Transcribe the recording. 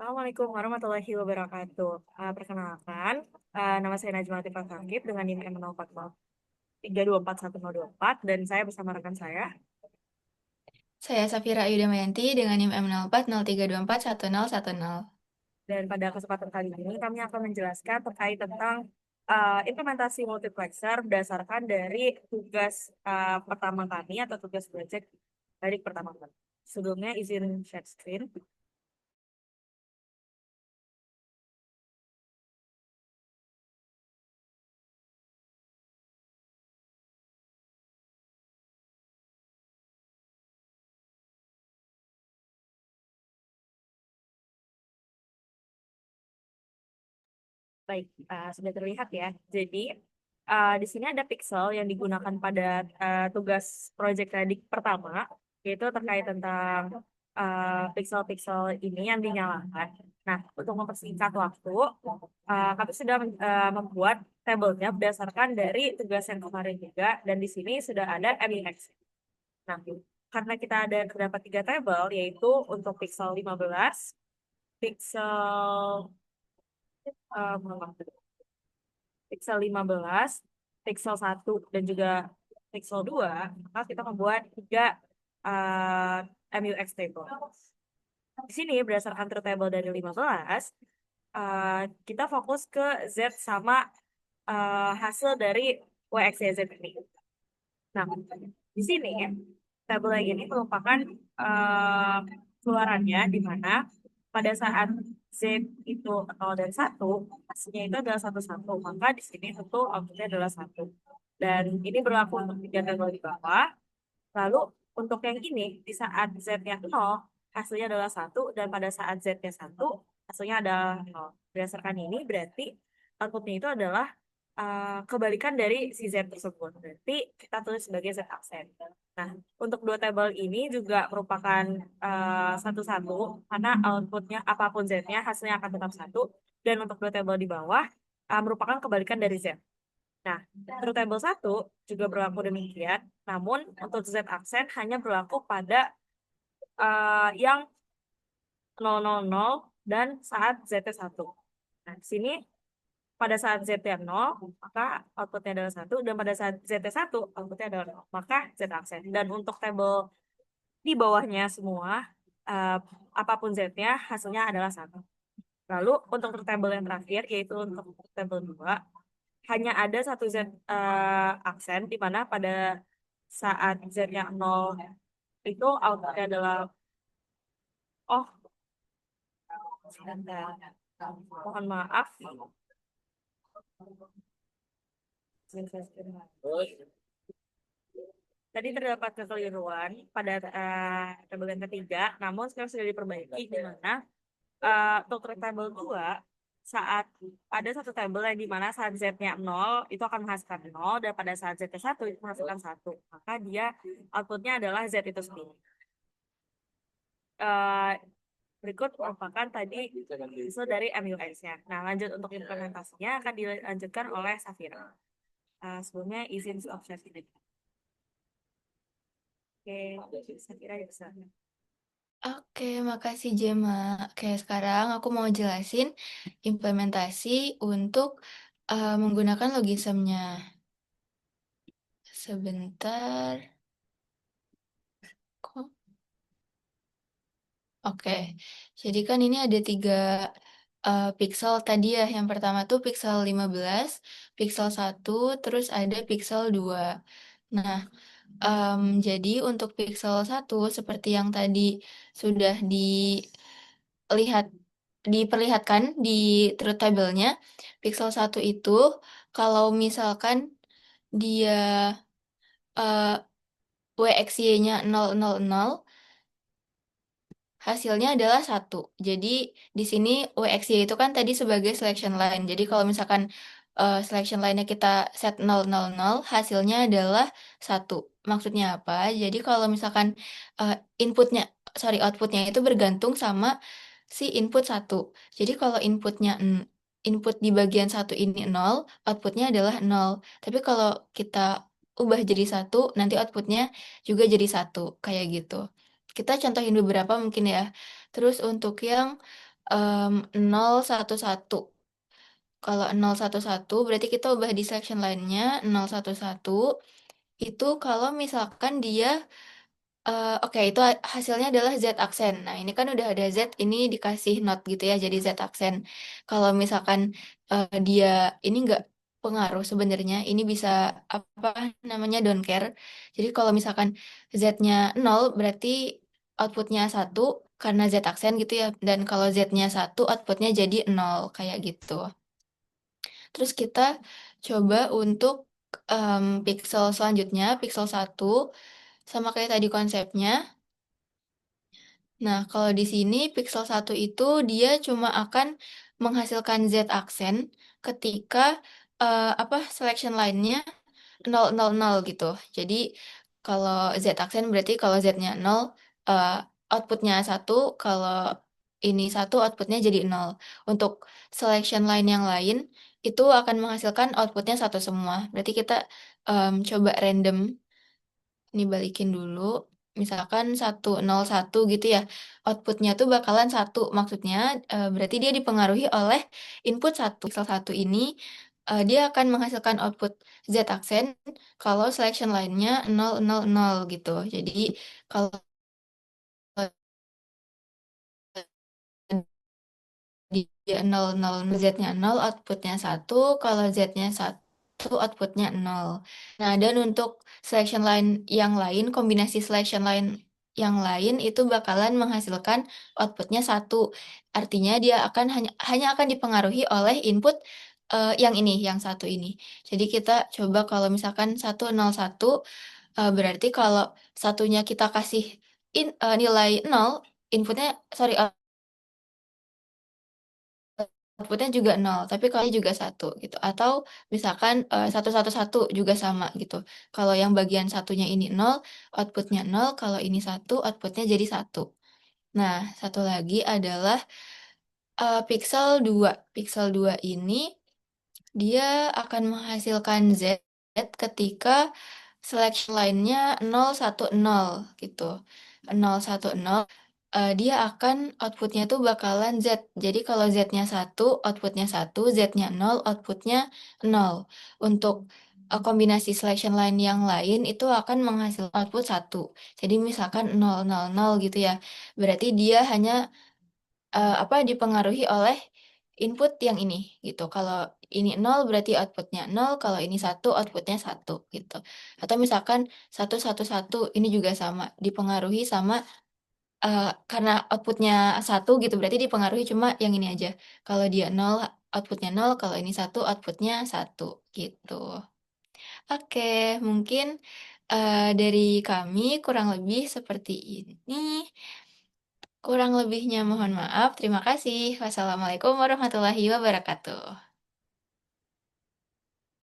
Assalamualaikum warahmatullahi wabarakatuh. Perkenalkan, nama saya Najma Latifah Fakib dengan NIM M0403241024 dan saya bersama rekan saya. Saya Safira Ayu Damayanti dengan NIM M0403241010. Dan pada kesempatan kali ini kami akan menjelaskan terkait tentang implementasi multiplexer berdasarkan dari tugas pertama kami atau tugas project dari pertama kami. Sebelumnya izin share screen. Baik, sudah terlihat ya. Jadi, di sini ada pixel yang digunakan pada tugas project tadi pertama, yaitu terkait tentang pixel-pixel ini yang dinyalakan. Nah, untuk mempersingkat waktu, kami sudah membuat tabelnya berdasarkan dari tugas yang kemarin juga, dan di sini sudah ada MUX. Nah, karena kita ada terdapat tiga tabel, yaitu untuk pixel 15, pixel pixel 15, pixel 1 dan juga pixel 2, maka kita membuat tiga MUX table. Di sini berdasarkan truth table dari 15, kita fokus ke Z sama hasil dari WXYZ ini. Nah, di sini tabel yang ini merupakan uh, keluarannya di mana pada saat Z itu 0 dan 1, hasilnya itu adalah 1 1. Maka di sini tentu outputnya adalah 1. Dan ini berlaku untuk tiga tabel di bawah. Lalu untuk yang ini, di saat Z-nya 0, hasilnya adalah 1. Dan pada saat Z-nya 1, hasilnya adalah 0. Berdasarkan ini berarti outputnya itu adalah kebalikan dari si Z tersebut. Berarti kita tulis sebagai Z aksen. Nah, untuk dua tabel ini juga merupakan satu-satu, karena outputnya apapun Z-nya, hasilnya akan tetap 1. Dan untuk dua tabel di bawah, merupakan kebalikan dari Z. Nah, untuk tabel 1 juga berlaku demikian, namun untuk Z aksen hanya berlaku pada yang 000 dan saat Z-nya 1. Nah, di sini pada saat Z-nya 0, maka outputnya adalah 1, dan pada saat Z-nya 1, outputnya adalah 0, maka Z aksen. Dan untuk tabel di bawahnya semua, eh, apapun Z-nya, hasilnya adalah 1. Lalu untuk tabel yang terakhir, yaitu untuk tabel 2, hanya ada satu Z aksen, di mana pada saat Z-nya 0 itu outputnya adalah, oh, sebentar. Mohon maaf. Tadi terdapat kekeliruan pada tabel yang ketiga, namun sekarang sudah diperbaiki di mana untuk tabel 2 saat ada satu tabel yang di mana saat Z-nya 0 itu akan menghasilkan 0 dan pada saat Z-nya 1 itu menghasilkan 1. Maka dia outputnya adalah Z itu sendiri. Eh, Berikut merupakan tadi hasil dari MUX-nya. Nah, lanjut untuk implementasinya akan dilanjutkan oleh Safira. Sebelumnya izin stop share screen. Oke, Safira bisa. Oke, makasih Jema. Oke, sekarang aku mau jelasin implementasi untuk menggunakan logismnya. Sebentar. Kok? Oke, jadi kan ini ada tiga pixel tadi ya. Yang pertama tuh pixel 15, pixel 1, terus ada pixel 2. Nah, jadi untuk pixel 1 seperti yang tadi sudah dilihat diperlihatkan di truth table-nya, pixel 1 itu kalau misalkan dia eh, WXY-nya 000, hasilnya adalah 1. Jadi di sini WXY itu kan tadi sebagai selection line. Jadi kalau misalkan selection line-nya kita set 000, hasilnya adalah 1. Maksudnya apa? Jadi kalau misalkan eh, inputnya, outputnya itu bergantung sama si input 1. Jadi kalau input di bagian 1 ini 0, outputnya adalah 0. Tapi kalau kita ubah jadi 1, nanti outputnya juga jadi 1. Kayak gitu. Kita contohin beberapa mungkin ya. Terus untuk yang nol satu satu. Kalau nol satu satu berarti kita ubah di selection line-nya nol satu satu itu kalau misalkan dia oke, itu hasilnya adalah Z aksen. Nah, ini kan udah ada Z, ini dikasih not gitu ya, jadi Z aksen. Kalau misalkan dia ini nggak pengaruh sebenarnya, ini bisa apa namanya don't care. Jadi kalau misalkan Z-nya nol, berarti outputnya satu karena Z aksen gitu ya. Dan kalau Z-nya satu, outputnya jadi nol kayak gitu. Terus kita coba untuk pixel selanjutnya, pixel satu sama kayak tadi konsepnya. Nah, kalau di sini pixel satu itu dia cuma akan menghasilkan Z aksen ketika apa selection line-nya 000 gitu. Jadi kalau Z aksen berarti kalau Z-nya 0 eh, outputnya satu, kalau ini satu outputnya jadi 0. Untuk selection line yang lain itu akan menghasilkan outputnya satu semua. Berarti kita coba random. Ini balikin dulu. Misalkan 101 gitu ya. Outputnya tuh bakalan satu. Maksudnya berarti dia dipengaruhi oleh input satu. Pixel satu ini dia akan menghasilkan output Z aksen kalau selection line-nya 000 gitu. Jadi kalau dia 000, Z-nya 0, outputnya satu. Kalau Z-nya satu, outputnya 0. Nah, dan untuk selection line yang lain, kombinasi selection line yang lain itu bakalan menghasilkan outputnya satu. Artinya dia akan hanya akan dipengaruhi oleh input yang ini, yang satu ini. Jadi kita coba kalau misalkan 101, berarti kalau satunya kita kasih nilai 0, inputnya, sorry, outputnya juga nol, tapi kalau ini juga satu gitu. Atau misalkan 111 juga sama gitu. Kalau yang bagian satunya ini nol, outputnya nol. Kalau ini satu, outputnya jadi satu. Nah, satu lagi adalah pixel 2. Pixel 2 ini dia akan menghasilkan Z ketika selection line-nya 010 gitu. 010 dia akan outputnya tuh bakalan Z. Jadi kalau Z-nya satu outputnya satu, Z-nya nol, outputnya nol. Untuk kombinasi selection line yang lain itu akan menghasilkan output satu. Jadi misalkan 000 gitu ya. Berarti dia hanya apa dipengaruhi oleh input yang ini gitu. Kalau ini nol berarti outputnya nol, kalau ini satu outputnya satu gitu. Atau misalkan 111 ini juga sama, dipengaruhi sama karena outputnya satu gitu berarti dipengaruhi cuma yang ini aja. Kalau dia nol outputnya nol, kalau ini satu outputnya satu gitu. Oke, mungkin dari kami kurang lebih seperti ini. Kurang lebihnya mohon maaf. Terima kasih. Wassalamualaikum warahmatullahi wabarakatuh.